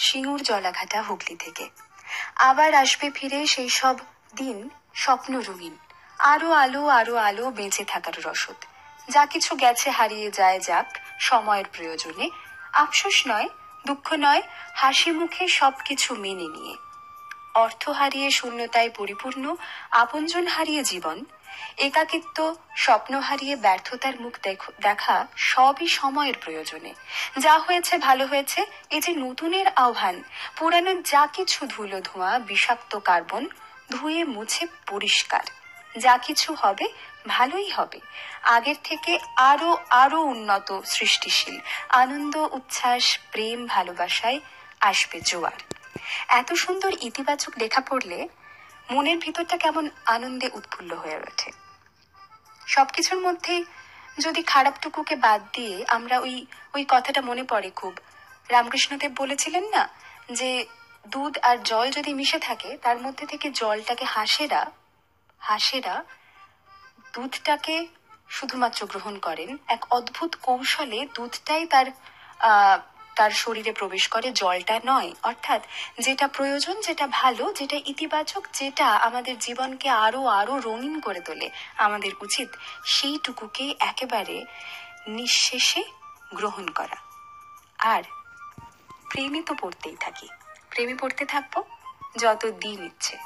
সিঙ্গুর জলাঘাটা হুগলি থেকে। আবার আসবে ফিরে সেই সব দিন স্বপ্ন রঙিন, আরো আলো আরো আলো বেঁচে থাকার রসদ। যা কিছু গেছে হারিয়ে যায় যাক সময়ের প্রয়োজনে, আফসোস নয়, দুঃখ নয়, হাসি মুখে সবকিছু মেনে নিয়ে। অর্থ হারিয়ে শূন্যতায় পরিপূর্ণ, আপনজন হারিয়ে জীবন, একাকিত্ব, স্বপ্ন হারিয়ে ব্যর্থতার মুখ দেখা সবই সময়ের প্রয়োজনে। যা হয়েছে ভালো হয়েছে, এ যে নতুনের আহ্বান। পুরানো যা কিছু ধুলো ধোঁয়া বিষাক্ত কার্বন ধুয়ে মুছে পরিষ্কার। যা কিছু হবে ভালোই হবে, আগের থেকে আরো আরো উন্নত, সৃষ্টিশীল। আনন্দ, উচ্ছ্বাস, প্রেম, ভালোবাসায় আসবে জোয়ার। এত সুন্দর ইতিবাচক লেখা পড়লে মনের ভিতরটা কেমন আনন্দে উৎফুল্ল হয়ে ওঠে। সবকিছুর মধ্যে যদি খারাপটুকুকে বাদ দিয়ে আমরা ওই ওই কথাটা মনে পড়ে খুব, রামকৃষ্ণদেব বলেছিলেন না যে দুধ আর জল যদি মিশে থাকে তার মধ্যে থেকে জলটাকে হাঁসেরা হাঁসেরা দুধটাকে শুধুমাত্র গ্রহণ করেন, এক অদ্ভুত কৌশলে দুধটাই তার শরীরে প্রবেশ করে, জলটা নয়। অর্থাৎ যেটা প্রয়োজন, যেটা ভালো, যেটা ইতিবাচক, যেটা আমাদের জীবনকে আরো আরো রঙিন করে তোলে, আমাদের উচিত সেইটুকুকে একেবারে নিঃশেষে গ্রহণ করা। আর প্রেমে তো পড়তেই থাকি, প্রেমে পড়তে থাকবো যত দিন ইচ্ছে।